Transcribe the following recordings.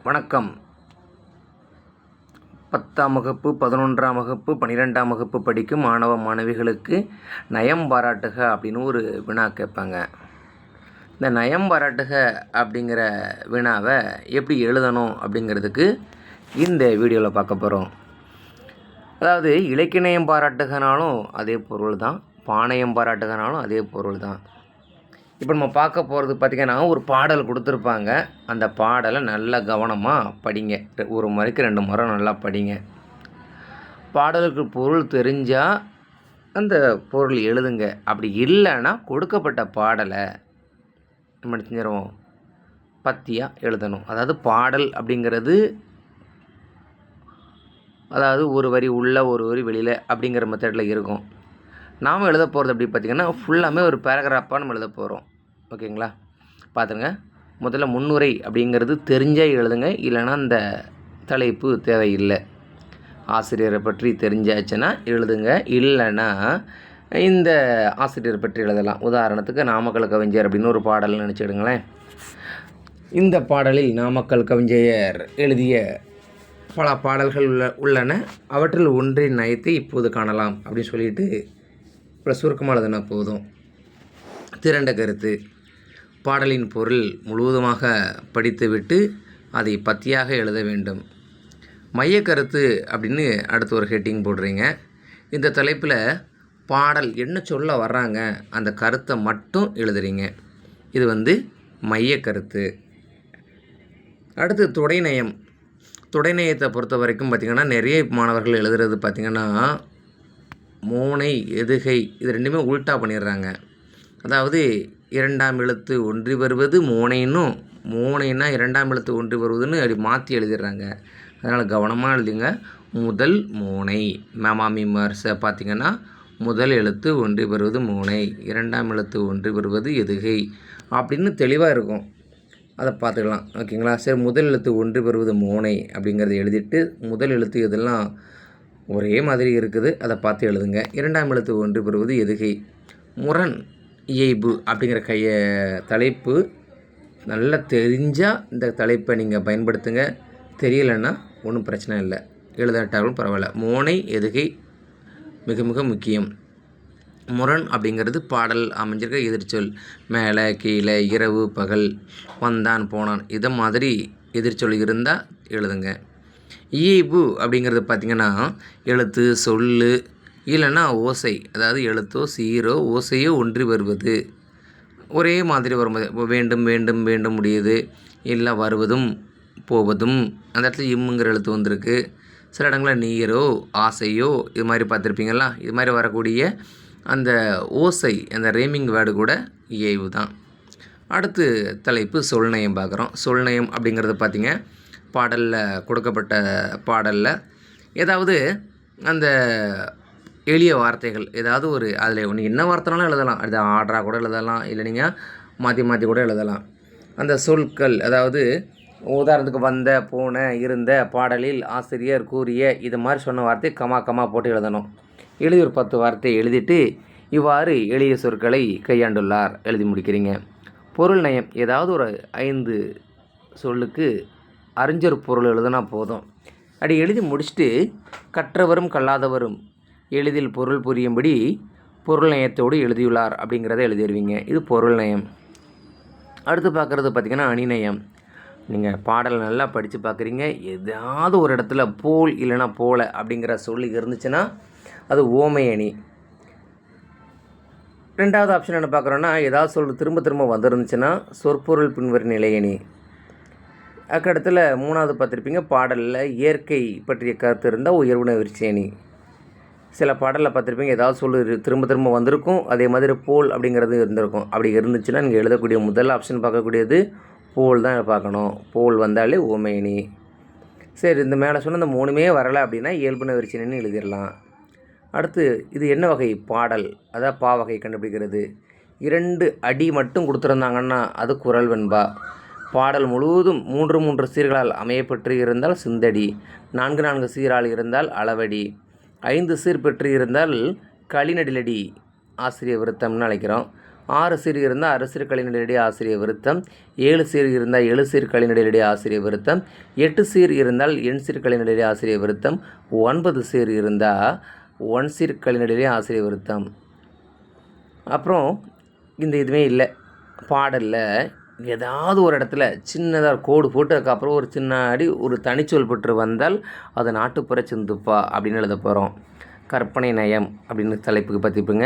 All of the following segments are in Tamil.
வணக்கம். 10ஆம் வகுப்பு, 11ஆம் வகுப்பு, 12ஆம் வகுப்பு படிக்கும் மாணவ மாணவிகளுக்கு நயம் பாராட்டுக அப்படின்னு ஒரு வினா கேட்பாங்க. இந்த நயம் பாராட்டுக அப்படிங்கிற வினாவை எப்படி எழுதணும் அப்படிங்கிறதுக்கு இந்த வீடியோவில் பார்க்க போகிறோம். அதாவது இலக்கியம் பாராட்டுகனாலும் அதே பொருள் தான், பாணயம் பாராட்டுகனாலும் அதே பொருள் தான். இப்போ நம்ம பார்க்க போகிறது பார்த்திங்கன்னா, ஒரு பாடல் கொடுத்துருப்பாங்க. அந்த பாடலை நல்லா கவனமாக படிங்க. ஒரு முறைக்கு 2 முறை நல்லா படிங்க. பாடலுக்கு பொருள் தெரிஞ்சால் அந்த பொருள் எழுதுங்க. அப்படி இல்லைன்னா கொடுக்கப்பட்ட பாடலை நம்ம செஞ்சிருவோம் பத்தியாக எழுதணும். அதாவது பாடல் அப்படிங்கிறது அதாவது ஒரு வரி உள்ள ஒரு வரி வெளியில் அப்படிங்கிற மெத்தடில் இருக்கும். நாம் எழுத போகிறது எப்படி பார்த்திங்கன்னா, ஃபுல்லாமே ஒரு பேராகிராஃபாக நம்ம எழுத போகிறோம். ஓகேங்களா? பார்த்துங்க. முதல்ல முன்னுரை அப்படிங்கிறது தெரிஞ்சால் எழுதுங்க, இல்லைன்னா அந்த தலைப்பு தேவையில்லை. ஆசிரியரை பற்றி தெரிஞ்சாச்சுன்னா எழுதுங்க, இல்லைன்னா இந்த ஆசிரியரை பற்றி எழுதலாம். உதாரணத்துக்கு நாமக்கல் கவிஞர் அப்படின்னு ஒரு பாடல்னு நினச்சிடுங்களேன். இந்த பாடலில் நாமக்கல் கவிஞர் எழுதிய பல பாடல்கள் உள்ளன. அவற்றில் ஒன்றின் நயத்தை இப்போது காணலாம் அப்படின்னு சொல்லிட்டு இப்போ சுருக்கமாக எழுதுனா போதும். திரண்ட கருத்து. பாடலின் பொருள் முழுவதுமாக படித்துவிட்டு அதை பத்தியாக எழுத வேண்டும். மைய கருத்து அப்படின்னு அடுத்து ஒரு ஹெட்டிங் போடுறீங்க. இந்த தலைப்பில் பாடல் என்ன சொல்ல வர்றாங்க அந்த கருத்தை மட்டும் எழுதுறீங்க. இது மைய கருத்து. அடுத்து துடைநயம். துடைநயத்தை பொறுத்த வரைக்கும் பார்த்திங்கன்னா, நிறைய மாணவர்கள் எழுதுறது பார்த்திங்கன்னா, மோனை எதுகை இது ரெண்டுமே உல்ட்டா பண்ணிடுறாங்க. அதாவது 2ஆம் எழுத்து ஒன்றி வருவது மோனைன்னும், மோனைன்னா 2ஆம் எழுத்து ஒன்றி வருவதுன்னு அப்படி மாற்றி எழுதிடுறாங்க. அதனால் கவனமாக எழுதுங்க. முதல் மோனை மேமாமிமர்ஸை பார்த்திங்கன்னா, முதல் எழுத்து ஒன்றி வருவது மோனை, 2ஆம் எழுத்து ஒன்றி வருவது எதுகை அப்படின்னு தெளிவாக இருக்கும். அதை பார்த்துக்கலாம். ஓகேங்களா? சரி, முதல் எழுத்து ஒன்றி வருவது மோனை அப்படிங்கிறத எழுதிட்டு, முதல் எழுத்து இதெல்லாம் ஒரே மாதிரி இருக்குது, அதை பார்த்து எழுதுங்க. 2ஆம் எழுத்து ஒன்றி வருவது எதுகை. முரண் இயைபு அப்படிங்கிற தலைப்பு நல்லா தெரிஞ்சால் இந்த தலைப்பை நீங்கள் பயன்படுத்துங்க. தெரியலைன்னா ஒன்றும் பிரச்சனை இல்லை, எழுதாட்டாலும் பரவாயில்ல. மோனை எதுகை மிக மிக முக்கியம். முரண் அப்படிங்கிறது பாடல் அமைஞ்சிருக்க எதிர்ச்சொல். மேலே கீழே, இரவு பகல், வந்தான் போனான், இதை மாதிரி எதிர்ச்சொல் இருந்தால் எழுதுங்க. இயைபு அப்படிங்கிறது பார்த்திங்கன்னா, எழுத்து சொல்லு இல்லைன்னா ஓசை, அதாவது எழுத்தோ சீரோ ஓசையோ ஒன்றி வருவது ஒரே மாதிரி வரும்போது வேண்டும் வேண்டும் வேண்டும் முடியுது, இல்லை வருவதும் போவதும், அந்த இடத்துல இம்முங்கிற எழுத்து வந்திருக்கு. சில இடங்களில் நீரோ ஆசையோ இது மாதிரி பார்த்துருப்பீங்களா. இது மாதிரி வரக்கூடிய அந்த ஓசை, அந்த ரேமிங் வேர்டு கூட இயைவு தான். அடுத்து தலைப்பு சொல்நயம் பார்க்குறோம். சொல்நயம் அப்படிங்கிறது பார்த்திங்க, பாடலில் கொடுக்கப்பட்ட பாடலில் ஏதாவது அந்த எளிய வார்த்தைகள் ஏதாவது ஒரு அதில் ஒன்று என்ன வார்த்தைனாலும் எழுதலாம். அது ஆர்டராக கூட எழுதலாம், இல்லை நீங்கள் மாற்றி மாற்றி கூட எழுதலாம். அந்த சொற்கள், அதாவது உதாரணத்துக்கு வந்த, போன, இருந்த, பாடலில் ஆசிரியர் கூறிய, இது மாதிரி சொன்ன வார்த்தை கமா போட்டு எழுதணும். எழுதி ஒரு 10 வார்த்தை எழுதிட்டு இவ்வாறு எளிய சொற்களை கையாண்டுள்ளார் எழுதி முடிக்கிறீங்க. பொருள் நயம். ஏதாவது ஒரு 5 சொல்லுக்கு அறிஞர் பொருள் எழுதுனா போதும். அப்படி எழுதி முடிச்சுட்டு கற்றவரும் கல்லாதவரும் எளிதில் பொருள் புரியும்படி பொருள் நயத்தோடு எழுதியுள்ளார் அப்படிங்கிறத எழுதிடுவீங்க. இது பொருள் நயம். அடுத்து பார்க்குறது பார்த்திங்கன்னா அணிநயம். நீங்கள் பாடல் நல்லா படித்து பார்க்குறீங்க, ஏதாவது ஒரு இடத்துல போல் இல்லைன்னா போல அப்படிங்கிற சொல்லி இருந்துச்சுன்னா அது ஓமை அணி. 2வது ஆப்ஷன் என்ன பார்க்குறோன்னா, ஏதாவது சொல் திரும்ப திரும்ப வந்துருந்துச்சுன்னா சொற்பொருள் பின்வரும் நிலையணி. அதுக்கடத்தில் 3வது பார்த்துருப்பீங்க, பாடலில் இயற்கை பற்றிய கருத்து இருந்தால் உயர்வுன விருட்சணி. சில பாடலில் பார்த்துருப்பீங்க, ஏதாவது சொல்லு திரும்ப திரும்ப வந்திருக்கும், அதே மாதிரி போல் அப்படிங்கிறது இருந்திருக்கும். அப்படி இருந்துச்சுன்னா நீங்கள் எழுதக்கூடிய முதல் ஆப்ஷன் பார்க்கக்கூடியது போல் தான் பார்க்கணும். போல் வந்தாலே ஓமையணி. சரி, இந்த மேலே சொன்ன இந்த 3மே வரலை அப்படின்னா இயல்புன விருட்சணின்னு எழுதிடலாம். அடுத்து இது என்ன வகை பாடல், அதாவது பா வகை கண்டுபிடிக்கிறது. 2 அடி மட்டும் கொடுத்துருந்தாங்கன்னா அது குறள் வெண்பா. பாடல் முழுவதும் 3 சீர்களால் அமையப்பெற்று இருந்தால் சிந்தடி, 4 சீரால் இருந்தால் அளவடி, 5 சீர் பெற்று இருந்தால் களிநடிலடி ஆசிரிய விருத்தம்னு அழைக்கிறோம். 6 சீர் இருந்தால் அரசியல் கலைநடையடி ஆசிரியர் விருத்தம், 7 சீர் இருந்தால் 7 சீர் கலைநடையடி ஆசிரியர் விருத்தம், 8 சீர் இருந்தால் எண் சீர் கலைநடையடி ஆசிரியர் விருத்தம், 9 சீர் இருந்தால் 1 சீர் கலைநடையடி ஆசிரியர் விருத்தம். அப்புறம் இந்த இதுவே இல்லை, பாடலில் ஏதாவது ஒரு இடத்துல சின்னதாக கோடு போட்டு அதுக்கப்புறம் ஒரு சின்னாடி ஒரு தனிச்சொல் பெற்று வந்தால் அது நாட்டுப்புற சிந்துப்பா அப்படின்னு எழுத போகிறோம். கற்பனை நயம் அப்படின்னு தலைப்புக்கு பற்றிப்புங்க.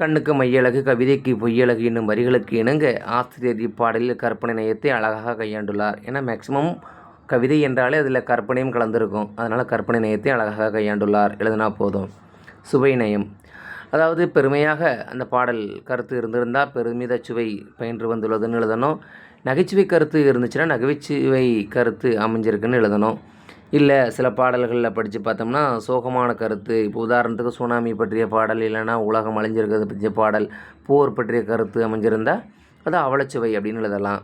கண்ணுக்கு மையழகு கவிதைக்கு பொய்யழகு என்னும் வரிகளுக்கு இணங்க ஆசிரியர் இப்பாடலில் கற்பனை நயத்தை அழகாக கையாண்டுள்ளார். ஏன்னா மேக்சிமம் கவிதை என்றாலே அதில் கற்பனையும் கலந்துருக்கும். அதனால் கற்பனை நயத்தை அழகாக கையாண்டுள்ளார் எழுதினா போதும். சுவை நயம், அதாவது பெருமையாக அந்த பாடல் கருத்து இருந்திருந்தால் பெருமித சுவை பயின்று வந்துள்ளதுன்னு எழுதணும். நகைச்சுவை கருத்து இருந்துச்சுன்னா நகைச்சுவை கருத்து அமைஞ்சிருக்குன்னு எழுதணும். இல்லை சில பாடல்களில் படித்து பார்த்தோம்னா சோகமான கருத்து, இப்போ உதாரணத்துக்கு சுனாமி பற்றிய பாடல், இல்லைன்னா உலகம் அழிஞ்சிருக்கிறது பற்றிய பாடல், போர் பற்றிய கருத்து அமைஞ்சிருந்தால் அது அவலச்சுவை அப்படின்னு எழுதலாம்.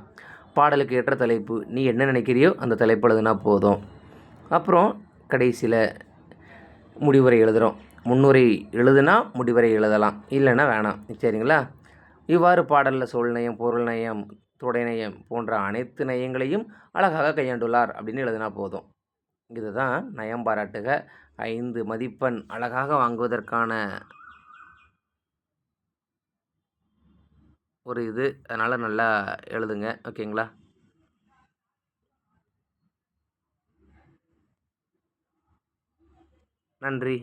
பாடலுக்கு ஏற்ற தலைப்பு, நீ என்ன நினைக்கிறியோ அந்த தலைப்பு எழுதுனா போதும். அப்புறம் கடைசியில் முடிவுரை எழுதுகிறோம். முன்னுரை எழுதுனா முடிவுரை எழுதலாம், இல்லைன்னா வேணாம். சரிங்களா? இவ்வாறு பாடலில் சொல் நயம், பொருள் நயம், தொடை நயம் போன்ற அனைத்து நயங்களையும் அழகாக கையாண்டுள்ளார் அப்படின்னு எழுதினா போதும். இதுதான் நயம் பாராட்டுக 5 மதிப்பெண் அழகாக வாங்குவதற்கான ஒரு இது. அதனால் நல்லா எழுதுங்க. ஓகேங்களா? நன்றி.